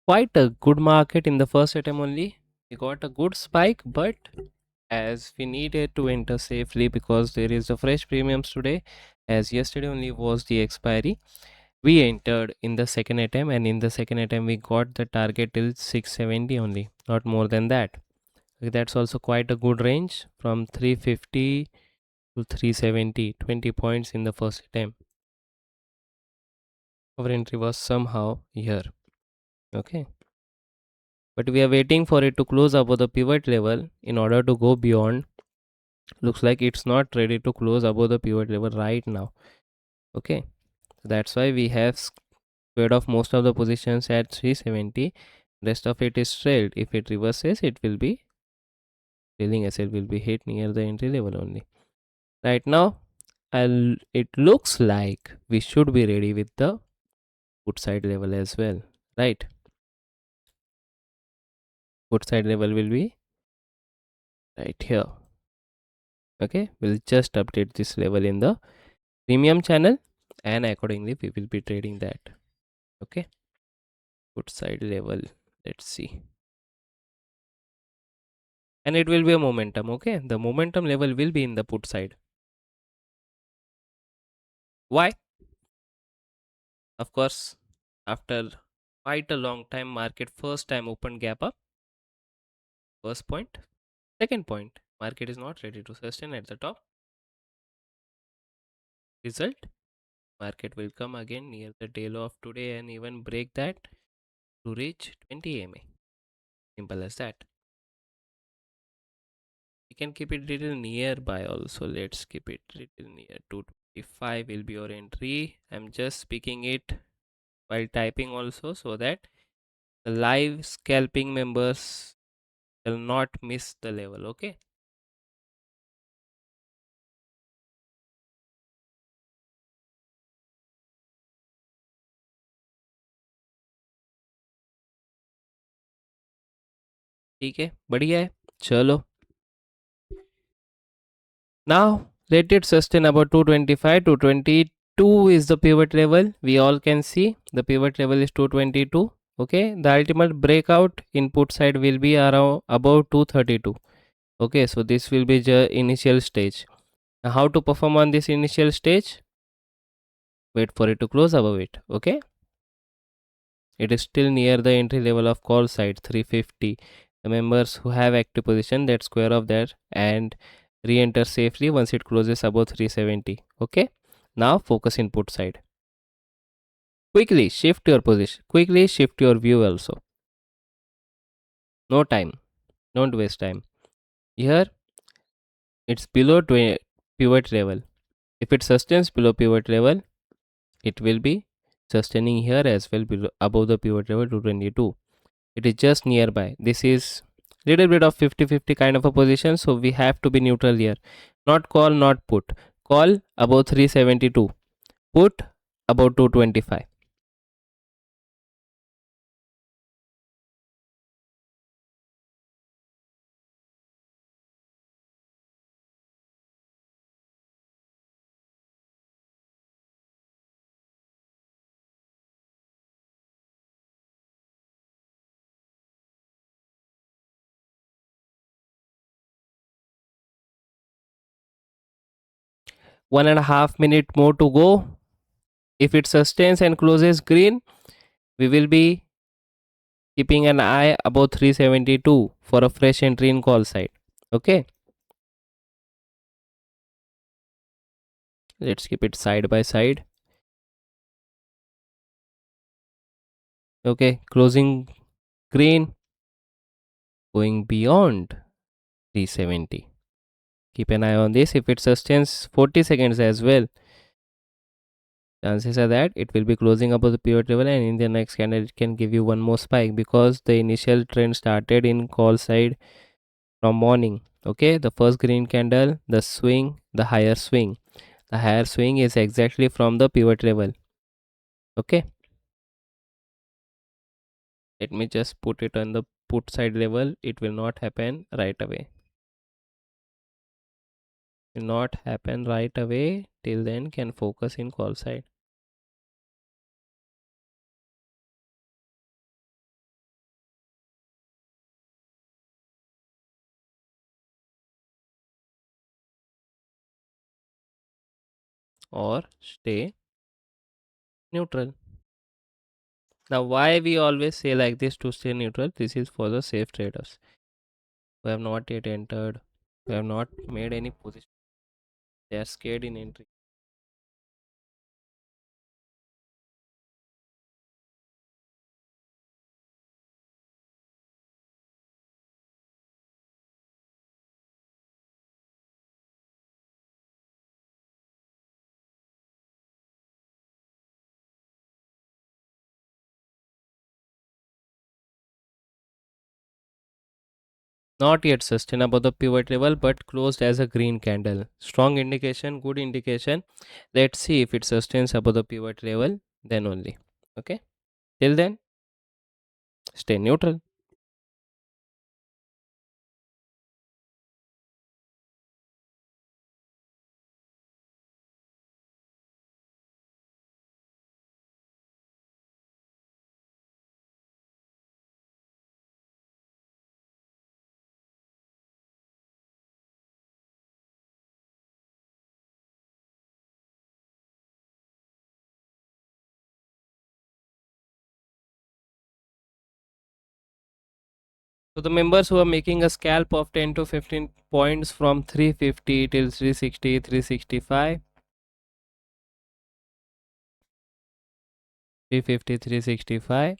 quite a good market in the first attempt only. We got a good spike, but as we needed to enter safely because there is a fresh premiums today, as yesterday only was the expiry, we entered in the second attempt, and in the second attempt we got the target till 670 only, not more than that. That's also quite a good range from 350 to 370, 20 points in the first attempt. Our entry was somehow here. Okay, but we are waiting for it to close above the pivot level in order to go beyond. Looks like it's not ready to close above the pivot level right now. Okay, that's why we have squared off most of the positions at 370. Rest of it is trailed. If it reverses, it will be trailing as it will be hit near the entry level only. Right now, it looks like we should be ready with the put side level as well, right? Put side level will be right here. Okay, we'll just update this level in the premium channel, and accordingly we will be trading that. Okay, put side level, let's see, and it will be a momentum. Okay, the momentum level will be in the put side. Why? Of course, after quite a long time, market first time opened gap up. First point. Second point, market is not ready to sustain at the top. Result, market will come again near the day low of today and even break that to reach 20 MA. Simple as that. We can keep it little nearby also. Let's keep it little near. 225 will be your entry. I'm just speaking it while typing also, so that the live scalping members will not miss the level. Okay, ठीक है, बढ़िया है, चलो. Now let it sustain about 225. 222 is the pivot level. We all can see the pivot level is 222. Okay, the ultimate breakout input side will be around about 232. Okay, so this will be the initial stage. Now how to perform on this initial stage? Wait for it to close above it. Okay, it is still near the entry level of call side 350. The members who have active position, that square of that and re-enter safely once it closes above 370. Okay, now focus input side. Quickly shift your position, quickly shift your view also. No time, don't waste time. Here it's below pivot level. If it sustains below pivot level, it will be sustaining here as well below above the pivot level 222. It is just nearby. This is little bit of 50-50 kind of a position, so we have to be neutral here. Not call, not put. Call above 372, put about 225. One and a half minute more to go. If it sustains and closes green, we will be keeping an eye above 372 for a fresh entry in call side. Okay, let's keep it side by side. Okay, closing green, going beyond 370. Keep an eye on this. If it sustains 40 seconds as well, chances are that it will be closing above the pivot level, and in the next candle it can give you one more spike because the initial trend started in call side from morning. Okay, the first green candle, the swing, the higher swing, is exactly from the pivot level. Okay, let me just put it on the put side level. It will not happen right away. Will not happen right away. Till then, can focus in call side. or stay neutral. Now, why we always say like this to stay neutral? This is for the safe traders who have not yet entered, who have not made any position. They are scared in entry. Not yet sustained above the pivot level, but closed as a green candle. Strong indication, good indication. Let's see if it sustains above the pivot level, then only. Okay. Till then, stay neutral. So the members who are making a scalp of 10 to 15 points from 350 till 360, 365, 350, 365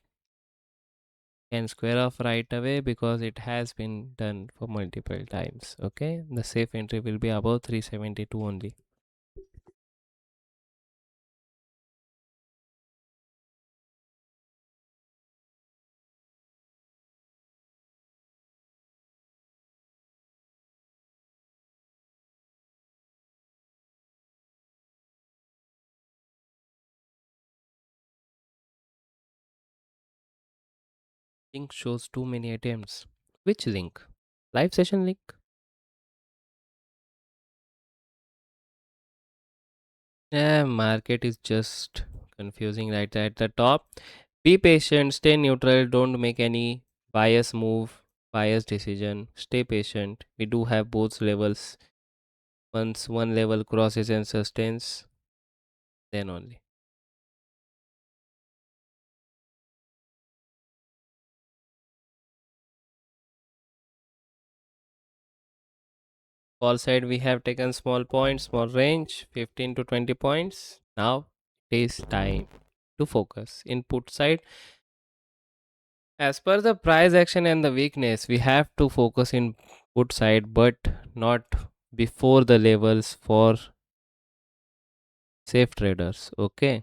can square off right away because it has been done for multiple times. Okay, the safe entry will be above 372 only. Link shows too many attempts. Which link? Live session link? Yeah, market is just confusing right at the top. Be patient, stay neutral, don't make any bias move, bias decision. Stay patient. We do have both levels. Once one level crosses and sustains, then only. Call side we have taken small points, small range, 15 to 20 points. Now it is time to focus. Input side, as per the price action and the weakness, we have to focus in put side, but not before the levels for safe traders. Okay,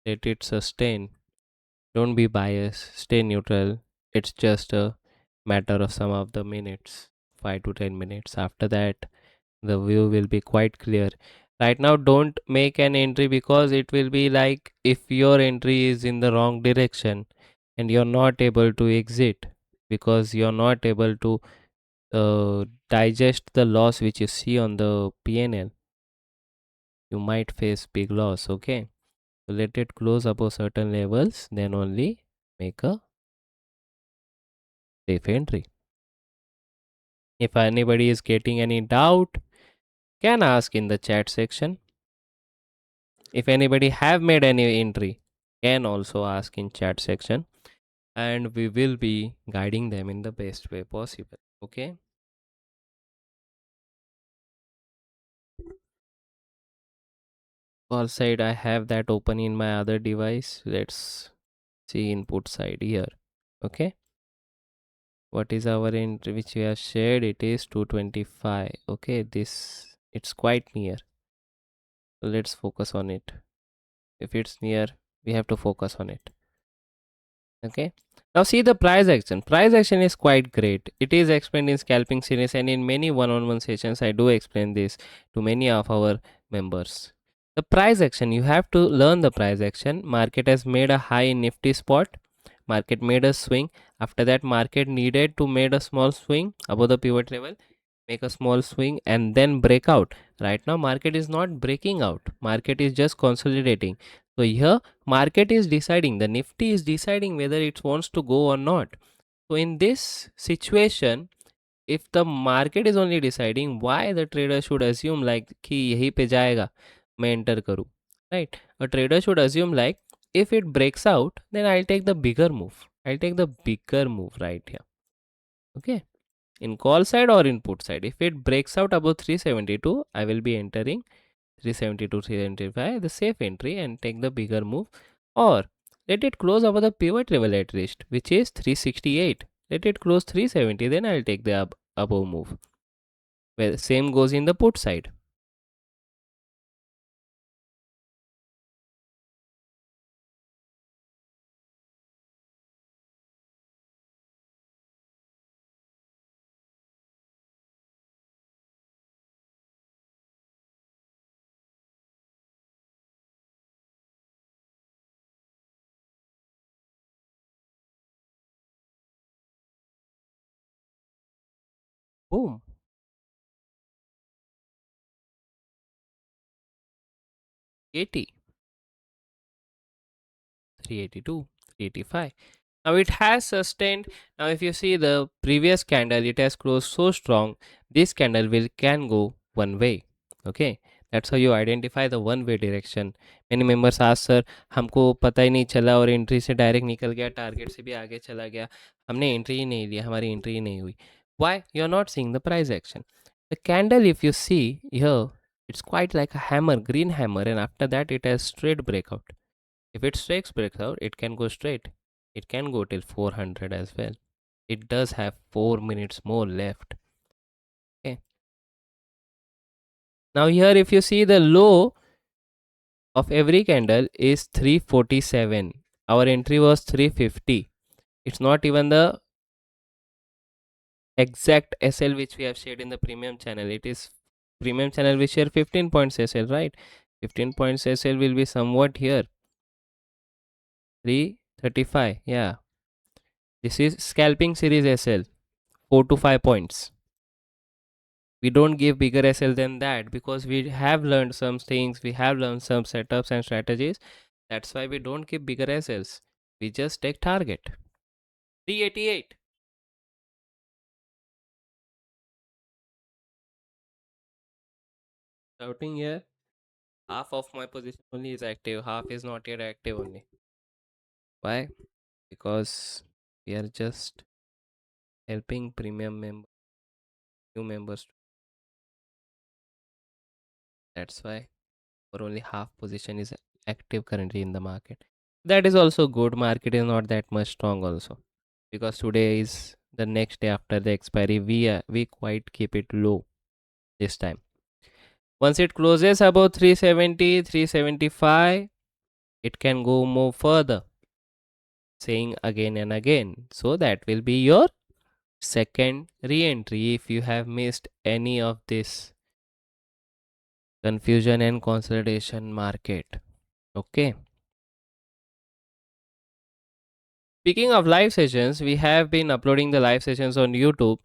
let it sustain. Don't be biased. Stay neutral. It's just a matter of some of the minutes, 5 to 10 minutes. After that, the view will be quite clear. Right now, don't make an entry because it will be like if your entry is in the wrong direction and you're not able to exit because you're not able to digest the loss which you see on the PNL, you might face big loss. Okay, so let it close above certain levels, then only make a safe entry. If anybody is getting any doubt, can ask in the chat section. If anybody have made any entry, can also ask in chat section, and we will be guiding them in the best way possible. Okay. Call side, I have that open in my other device. Let's see input side here. Okay. What is our entry which we have shared? It is 225. Okay, this it's quite near. So let's focus on it. If it's near, we have to focus on it. Okay, now see the price action is quite great. It is explained in scalping series and in many one-on-one sessions. I do explain this to many of our members. The price action, you have to learn the price action. Market has made a high in Nifty spot. Market made a swing. After that, market needed to made a small swing above the pivot level, make a small swing and then break out. Right now market is not breaking out, market is just consolidating. So here market is deciding, the Nifty is deciding whether it wants to go or not. So in this situation, if the market is only deciding, why the trader should assume like कि यही पे जाएगा, मैं enter करूँ, right? A trader should assume like if it breaks out, then I'll take the bigger move. I'll take the bigger move right here. Okay. In call side or in put side, if it breaks out above 372, I will be entering 372, 375, the safe entry and take the bigger move. Or let it close above the pivot level at least, which is 368. Let it close 370, then I'll take the above move. Well, same goes in the put side. Boom. 80, 382, 385. Now it has sustained. Now if you see the previous candle, it has closed so strong. This candle can go one way. Okay, that's how you identify the one way direction. Many members ask sir, हमको पता ही नहीं चला और entry से direct निकल गया, target से भी आगे चला गया, हमने एंट्री ही नहीं लिया, हमारी एंट्री ही नहीं हुई. Why? You are not seeing the price action. The candle, if you see here, it's quite like a hammer, green hammer, and after that it has straight breakout. If it strikes breakout, it can go straight. It can go till 400 as well. It does have 4 minutes more left. Okay. Now here if you see the low of every candle is 347. Our entry was 350. It's not even the exact SL which we have shared in the premium channel. It is premium channel we share 15 points SL, right? 15 points SL will be somewhat here. 335. Yeah. This is scalping series SL. 4 to 5 points. We don't give bigger SL than that because we have learned some things, we have learned some setups and strategies. That's why we don't give bigger SLs. We just take target. 388. Shouting here. Half of my position only is active, half is not yet active only. Why? Because we are just helping premium new members. That's why for only half position is active currently in the market. That is also good. Market is not that much strong also, because today is the next day after the expiry. We quite keep it low this time. Once it closes above 370, 375, it can go more further, saying again and again. So that will be your second re-entry if you have missed any of this confusion and consolidation market. Okay. Speaking of live sessions, we have been uploading the live sessions on YouTube.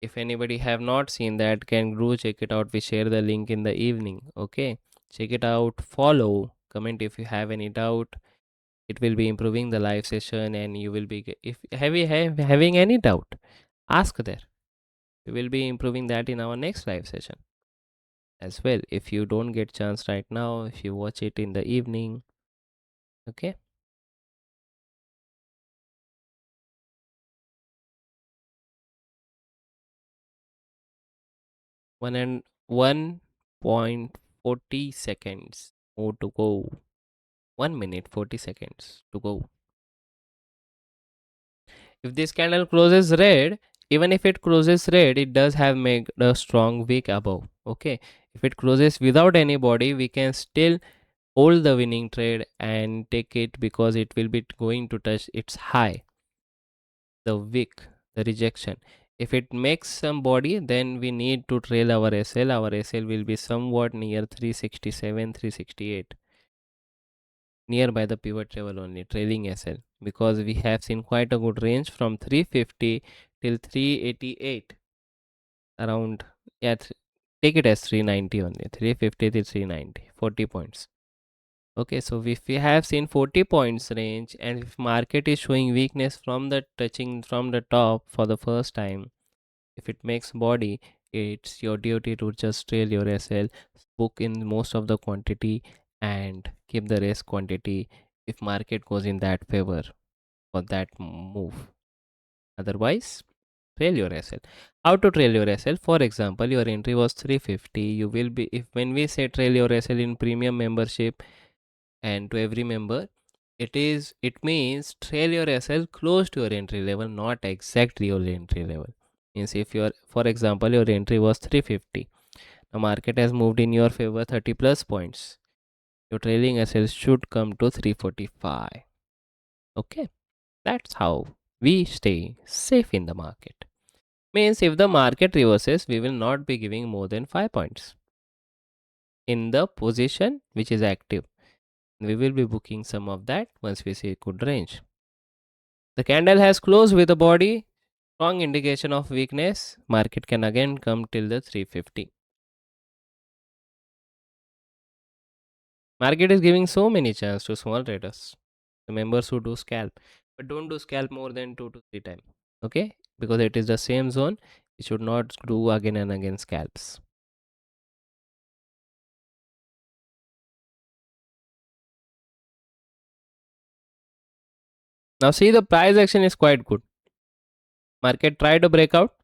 If anybody have not seen that, can go check it out. We share the link in the evening. Okay, check it out, follow, comment if you have any doubt. It will be improving the live session, and you will be, if having any doubt, ask there. We will be improving that in our next live session as well. If you don't get chance right now, if you watch it in the evening. Okay. One and 1.40 seconds more to go. 1 minute 40 seconds to go. If this candle closes red, even if it closes red, it does have made a strong wick above. Okay, if it closes without any body, we can still hold the winning trade and take it, because it will be going to touch its high, the wick, the rejection. If it makes some body, then we need to trail our SL. Our SL will be somewhat near 367, 368, nearby the pivot level only, trailing SL, because we have seen quite a good range from 350 till 388 around. Yeah, take it as 390 only, 350 till 390, 40 points. Okay, so if we have seen 40 points range, and if market is showing weakness from the touching from the top for the first time, if it makes body, it's your duty to just trail your SL, book in most of the quantity and keep the rest quantity if market goes in that favor for that move. Otherwise, trail your SL. How to trail your SL? For example, your entry was 350. You will be, if when we say trail your SL in premium membership and to every member, it means trail your SL close to your entry level, not exactly your entry level. Means if your, for example, your entry was 350, the market has moved in your favor 30 plus points. Your trailing SL should come to 345. Okay, that's how we stay safe in the market. Means if the market reverses, we will not be giving more than 5 points in the position which is active. We will be booking some of that once we see good range. The candle has closed with a body, strong indication of weakness. Market can again come till the 350. Market is giving so many chance to small traders, the members who do scalp, but don't do scalp more than 2 to 3 times. Okay, because it is the same zone. You should not do again and again scalps. Now see, the price action is quite good. Market tried to break out,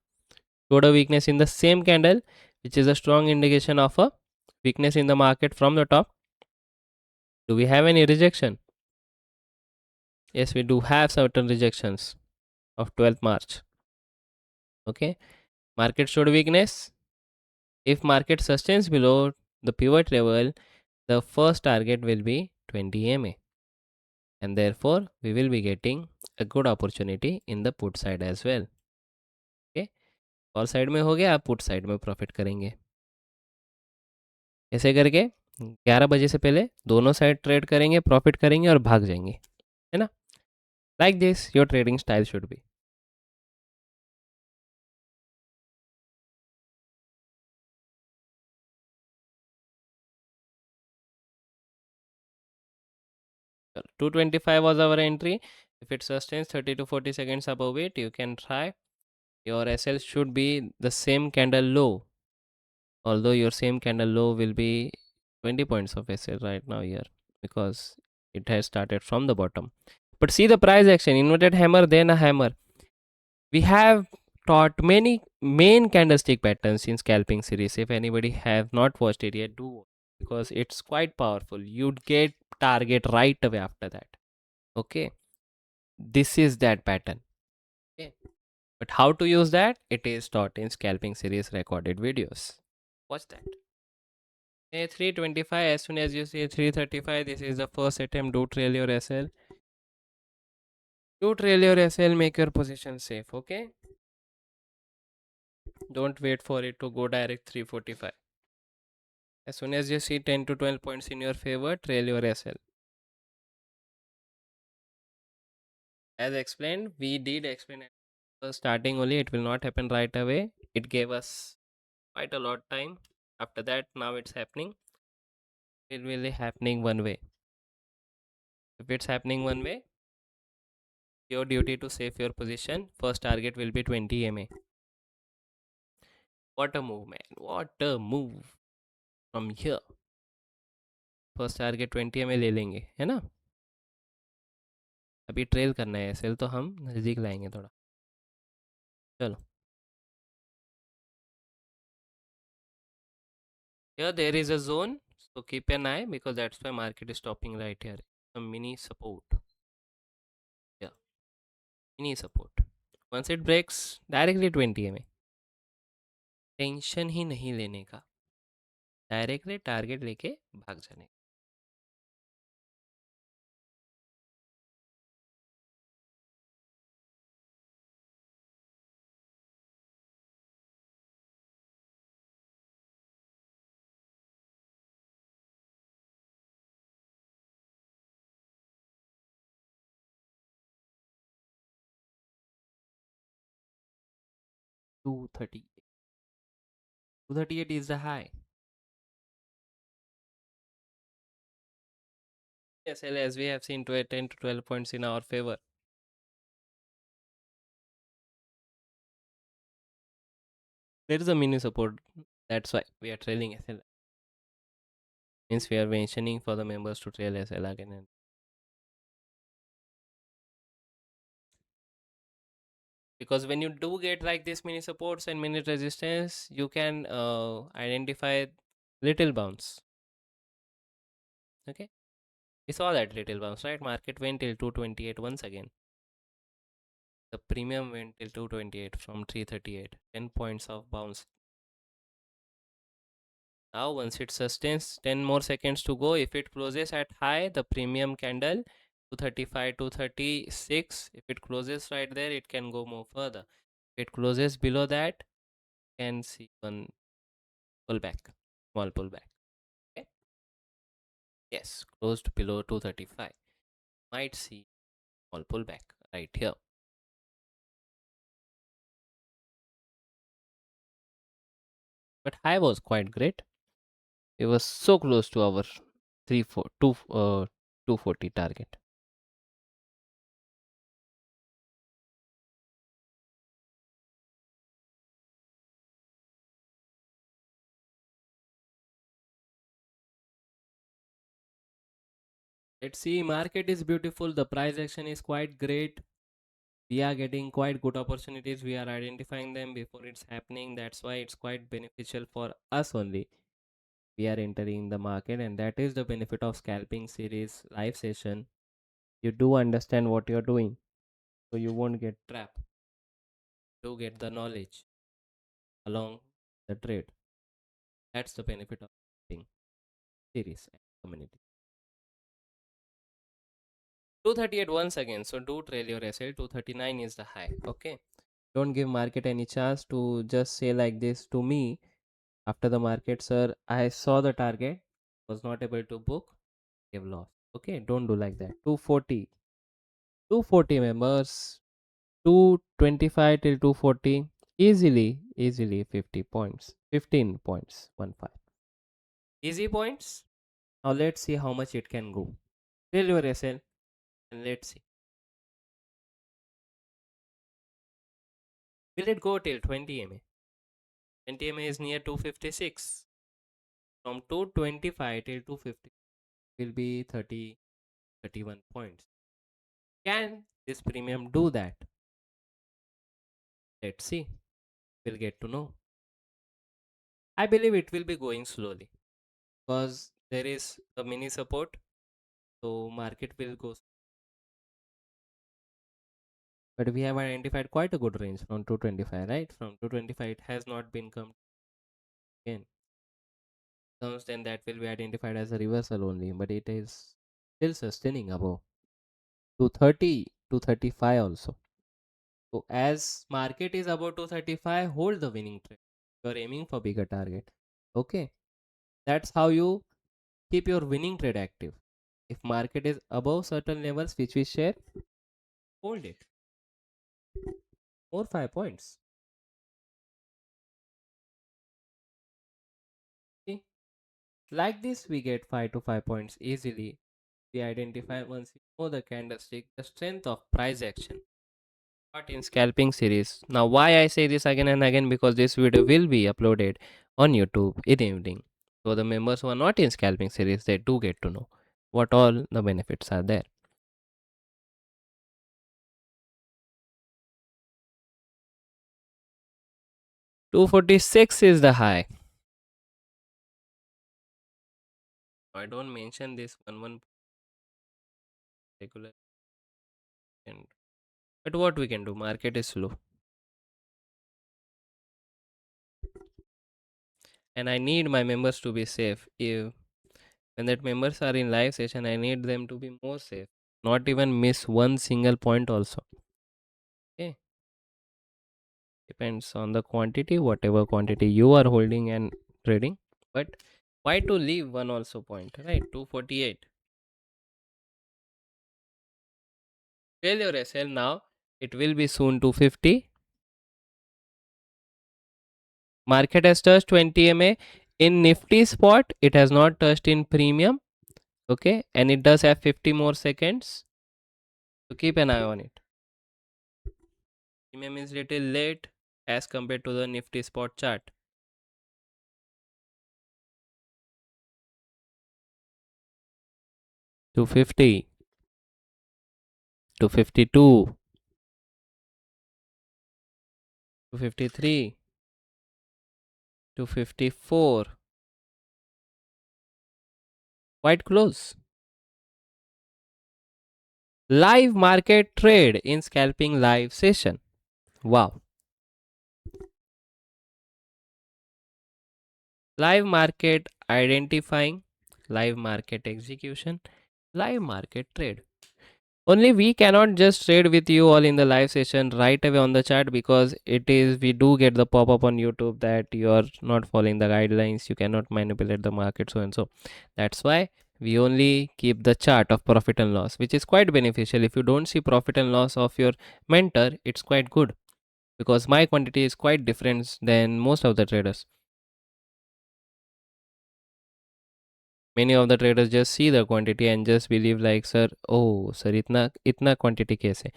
showed a weakness in the same candle, which is a strong indication of a weakness in the market from the top. Do we have any rejection? Yes, we do have certain rejections of 12th March. Okay, market showed weakness. If market sustains below the pivot level, the first target will be 20 MA, and therefore we will be getting a good opportunity in the put side as well. Okay, call side में हो गया, आप put side में profit करेंगे. ऐसे करके 11 बजे से पहले दोनों साइड ट्रेड करेंगे, प्रॉफिट करेंगे और भाग जाएंगे, है ना. Like this your trading style should be. 225 was our entry. If it sustains 30 to 40 seconds above it, you can try. Your SL should be the same candle low, although your same candle low will be 20 points of SL right now here, because it has started from the bottom. But see the price action, inverted hammer, then a hammer. We have taught many main candlestick patterns in scalping series. If anybody have not watched it yet, do, because it's quite powerful. You'd get target right away after that. Okay, this is that pattern. Okay, but how to use that, it is taught in scalping series recorded videos. Watch that. Okay, 325, as soon as you see 335, this is the first attempt. Do trail your SL. Do trail your SL, make your position safe. Okay, don't wait for it to go direct 345. As soon as you see 10 to 12 points in your favor, trail your SL. As explained, we did explain at the starting only, it will not happen right away. It gave us quite a lot time. After that, now it's happening. It will be happening one way. If it's happening one way, your duty to save your position. First target will be 20 MA. What a move, man. What a move from here. First target 20 में ले लेंगे, है ना. अभी trail करना है cell, तो हम नज़दीक लाएंगे थोड़ा. चलो, here there is a zone, so keep an eye, because that's why market is stopping right here. Some mini support. Yeah, mini support. Once it breaks directly 20 में, टेंशन ही नहीं लेने का, डायरेक्टली टारगेट लेके भाग जाने. 238. 238 is the high. Yes, as we have seen, to 10 to 12 points in our favor. There is a mini support. That's why we are trailing SL. Means we are mentioning for the members to trail SL again. And because when you do get like this mini supports and mini resistance, you can identify little bounce. Okay, we saw that little bounce, right? Market went till 228 once again. The premium went till 228 from 338. 10 points of bounce. Now once it sustains, 10 more seconds to go. If it closes at high, the premium candle 235, 236. If it closes right there, it can go more further. If it closes below that, you can see one pullback, small pullback. Okay. Yes, closed below 235. Might see small pullback right here. But high was quite great. It was so close to our 240 target. Let's see, market is beautiful. The price action is quite great. We are getting quite good opportunities. We are identifying them before it's happening. That's why it's quite beneficial for us only. We are entering the market, and that is the benefit of scalping series live session. You do understand what you're doing, so you won't get trapped. You get the knowledge along the trade. That's the benefit of scalping series and community. 238 once again. So do trail your SL. 239 is the high. Okay. Don't give market any chance to just say like this to me after the market, sir. I saw the target, was not able to book, gave loss. Okay. Don't do like that. 240. 240 members. 225 till 240. Easily 50 points. 15 points. 1 5. Easy points. Now let's see how much it can go. Trail your SL and let's see. Will it go till 20 MA? 20 MA is near 256. From 225 till 250 will be 30, 31 points. Can this premium do that? Let's see. We'll get to know. I believe it will be going slowly because there is a mini support. So market will go. But we have identified quite a good range from 225, right? From 225 it has not been come again. Comes then that will be identified as a reversal only, but it is still sustaining above 230, 235 also. So as market is about 235, hold the winning trade. You're aiming for bigger target. Okay. That's how you keep your winning trade active. If market is above certain levels which we share, hold it. More 5 points. See? Like this, we get 5 to 5 points easily. We identify once you know the candlestick, the strength of price action. Not in scalping series. Now, why I say this again and again, because this video will be uploaded on YouTube in the evening. So the members who are not in scalping series, they do get to know what all the benefits are there. 246 is the high. I don't mention this one particular. And but what we can do? Market is slow, and I need my members to be safe. If when that members are in live session, I need them to be more safe. Not even miss one single point also. Okay. Depends on the quantity, whatever quantity you are holding and trading. But why to leave one also point, right? 248. Failure SL now. It will be soon 250. Market has touched 20 MA. In Nifty spot, it has not touched in premium. Okay. And it does have 50 more seconds. So keep an eye on it. Premium is little late. as compared to the Nifty spot chart. 250, 252, 253, 254. Quite close. Live market trade in scalping live session. Wow. Live market identifying, live market execution, live market trade. Only we cannot just trade with you all in the live session right away on the chat, because it is, we do get the pop up on YouTube that you are not following the guidelines, you cannot manipulate the market, so and so. That's why we only keep the chart of profit and loss, which is quite beneficial. If you don't see profit and loss of your mentor, it's quite good, because my quantity is quite different than most of the traders. Many of the traders just see the quantity and just believe like, sir, oh sir, itna quantity kaise.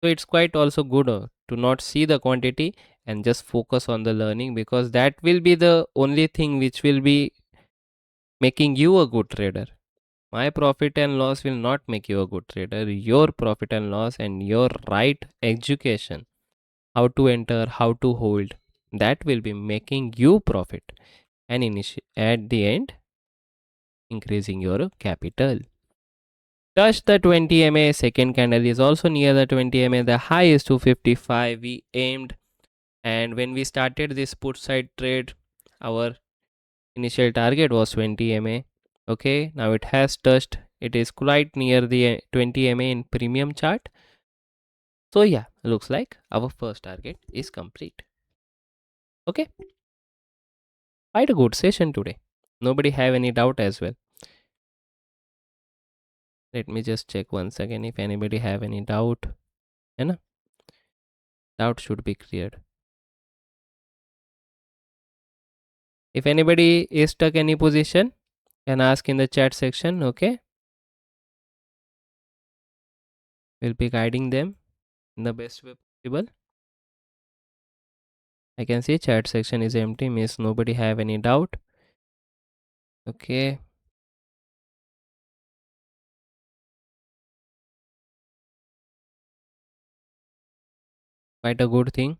So it's quite also good to not see the quantity and just focus on the learning, because that will be the only thing which will be making you a good trader. My profit and loss will not make you a good trader. Your profit and loss and your right education, how to enter, how to hold, that will be making you profit, and at the end increasing your capital. Touch the 20 MA, second candle is also near the 20 MA, the high is 255, we aimed, and when we started this put side trade, our initial target was 20 MA. Okay, now it has touched, it is quite near the 20 MA in premium chart. So yeah, looks like our first target is complete. Okay, quite a good session today. Nobody have any doubt as well. Let me just check once again if anybody have any doubt. And doubt should be cleared. If anybody is stuck any position, can ask in the chat section. Okay, we'll be guiding them in the best way possible. I can see chat section is empty, means nobody have any doubt. Okay, quite a good thing.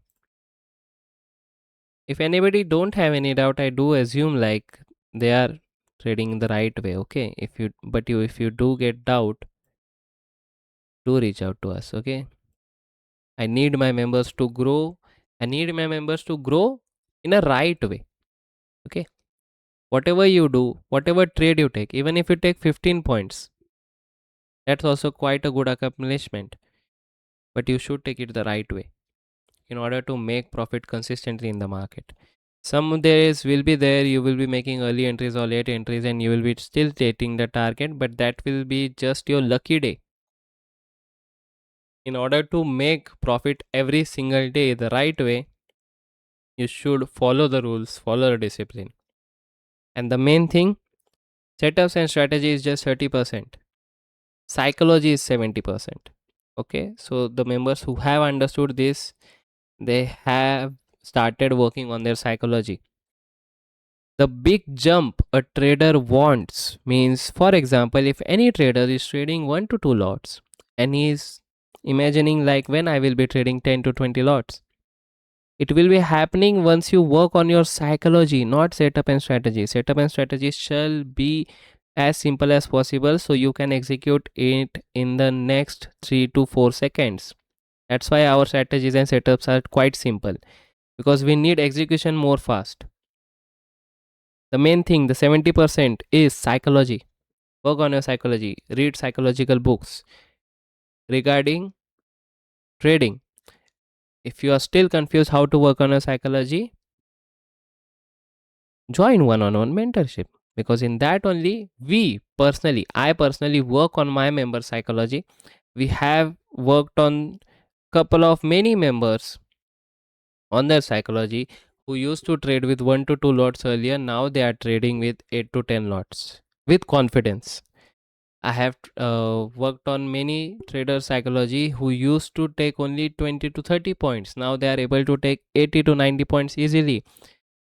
If anybody don't have any doubt, I do assume like they are trading in the right way. Okay, if you do get doubt, do reach out to us. Okay, I need my members to grow. I need my members to grow in a right way. Okay, whatever you do, whatever trade you take, even if you take 15 points, that's also quite a good accomplishment. But you should take it the right way in order to make profit consistently in the market. Some days will be there, you will be making early entries or late entries and you will be still taking the target, but that will be just your lucky day. In order to make profit every single day the right way, you should follow the rules, follow the discipline. And the main thing, setups and strategy is just 30%. Psychology is 70%. Okay, so the members who have understood this, they have started working on their psychology. The big jump a trader wants means, for example, if any trader is trading 1 to 2 lots and he is imagining like, when I will be trading 10 to 20 lots, it will be happening once you work on your psychology, not setup and strategy. Setup and strategy shall be as simple as possible so you can execute it in the next 3 to 4 seconds. That's why our strategies and setups are quite simple, because we need execution more fast. The main thing, the 70% is psychology. Work on your psychology, read psychological books regarding trading. If you are still confused how to work on your psychology, join one-on-one mentorship, because in that only I personally work on my member psychology. We have worked on couple of many members on their psychology who used to trade with 1 to 2 lots earlier. Now they are trading with 8 to 10 lots with confidence. I have worked on many trader psychology who used to take only 20 to 30 points. Now they are able to take 80 to 90 points easily.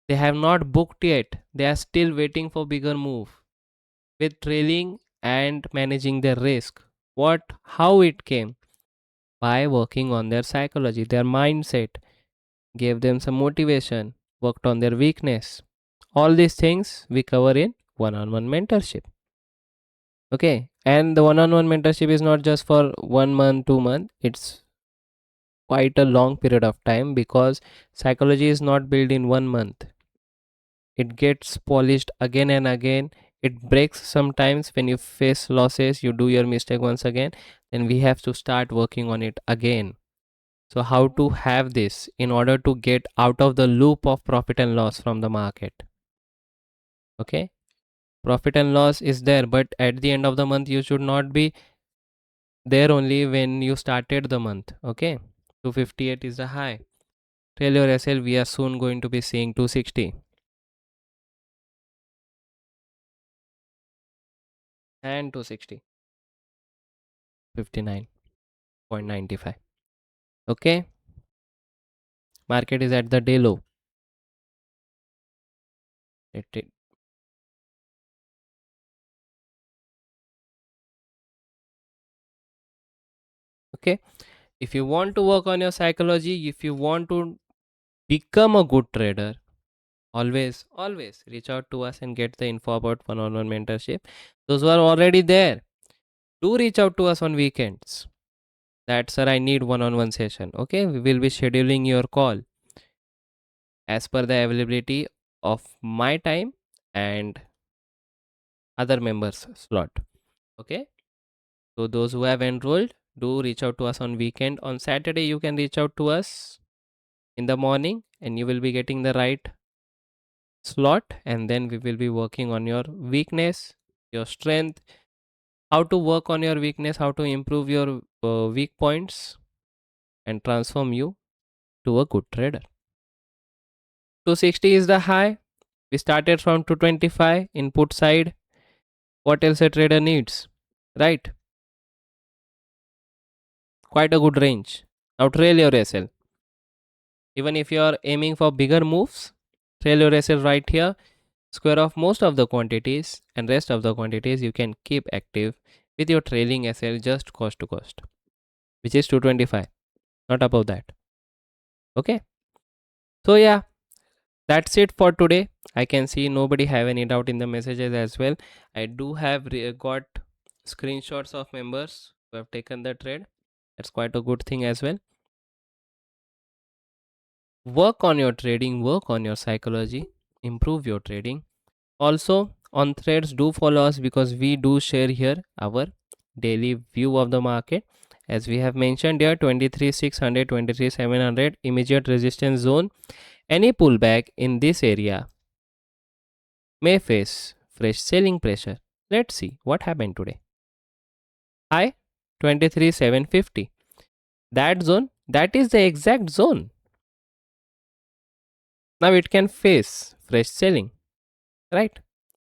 They have not booked yet. They are still waiting for bigger move with trailing and managing their risk. What? How it came? By working on their psychology, their mindset, gave them some motivation, worked on their weakness. All these things we cover in one-on-one mentorship. Okay, and the one-on-one mentorship is not just for 1 month, 2 month. It's quite a long period of time because psychology is not built in 1 month. It gets polished again and again. It breaks sometimes when you face losses, you do your mistake once again, then we have to start working on it again. So how to have this in order to get out of the loop of profit and loss from the market? Okay, profit and loss is there, but at the end of the month you should not be there only when you started the month. Okay, 258 is the high. Tell your SL we are soon going to be seeing 260 and 260, 59.95. Okay, market is at the day low. It okay, if you want to work on your psychology, if you want to become a good trader, always reach out to us and get the info about one-on-one mentorship. Those who are already there, do reach out to us on weekends. That sir, I need one-on-one session. Okay, we will be scheduling your call as per the availability of my time and other members slot. Okay, so those who have enrolled, do reach out to us on weekend. On Saturday you can reach out to us in the morning and you will be getting the right slot, and then we will be working on your weakness, your strength, how to work on your weakness, how to improve your weak points and transform you to a good trader. 260 is the high. We started from 225 input side. What else a trader needs? Right? Quite a good range. Now trail your SL. Even if you are aiming for bigger moves, trail your SL right here. Square off most of the quantities and rest of the quantities you can keep active with your trailing SL just cost to cost, which is 225, not above that. Okay. So yeah, that's it for today. I can see nobody have any doubt in the messages as well. I do have got screenshots of members who have taken the trade. That's quite a good thing as well. Work on your trading, work on your psychology, improve your trading. Also on threads, do follow us because we do share here our daily view of the market. As we have mentioned here, 23,600, 23,700 immediate resistance zone. Any pullback in this area may face fresh selling pressure. Let's see what happened today. High 23,750. That zone, that is the exact zone. Now it can face fresh selling, right?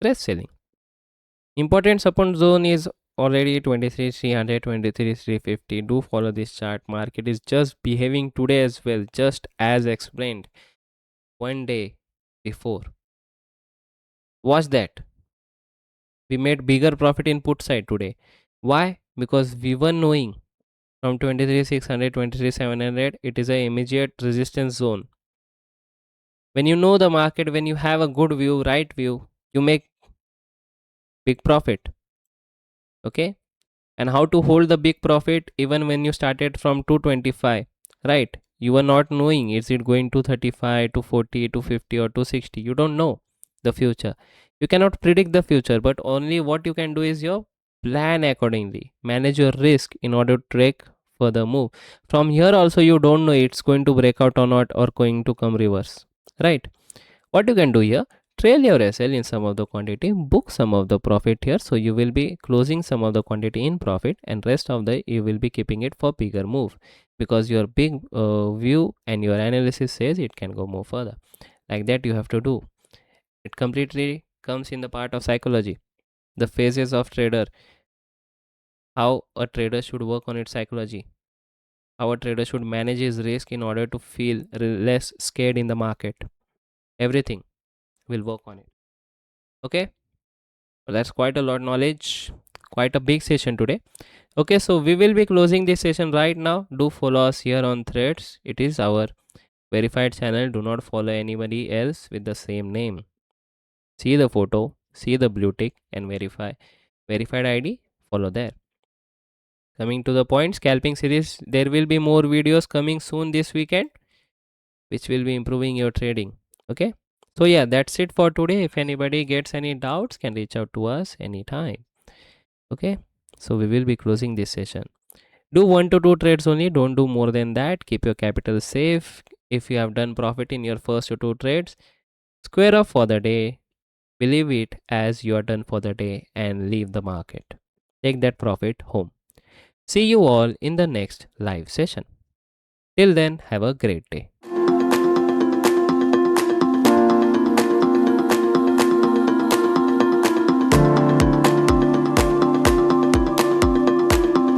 Fresh selling. Important support zone is already 23,300, 23,350. Do follow this chart. Market is just behaving today as well, just as explained one day before. Watch that. We made bigger profit in put side today. Why? Because we were knowing from 23,600, 23,700, it is a immediate resistance zone. When you know the market, when you have a good view, right view, you make big profit. Okay, and how to hold the big profit even when you started from 225, right? You are not knowing is it going to 35 to 40 to 50 or to 60. You don't know the future. You cannot predict the future, but only what you can do is your plan accordingly, manage your risk in order to take further move. From here also you don't know it's going to break out or not, or going to come reverse, right? What you can do here, trail your SL in some of the quantity, book some of the profit here, so you will be closing some of the quantity in profit and rest of the you will be keeping it for bigger move, because your big view and your analysis says it can go more further. Like that you have to do. It completely comes in the part of psychology, the phases of trader. how a trader should work on its psychology, how a trader should manage his risk in order to feel less scared in the market. Everything will work on it. Okay, well, that's quite a lot knowledge, quite a big session today. Okay, so we will be closing this session right now. Do follow us here on Threads. It is our verified channel. Do not follow anybody else with the same name. See the photo, see the blue tick, and verified ID. Follow there. Coming to the point, scalping series. There will be more videos coming soon this weekend, which will be improving your trading. Okay. So yeah, that's it for today. If anybody gets any doubts, can reach out to us anytime. Okay. So we will be closing this session. Do 1 to 2 trades only. Don't do more than that. Keep your capital safe. If you have done profit in your first 2 trades, square up for the day. Believe it as you are done for the day and leave the market. Take that profit home. See you all in the next live session. Till then, have a great day.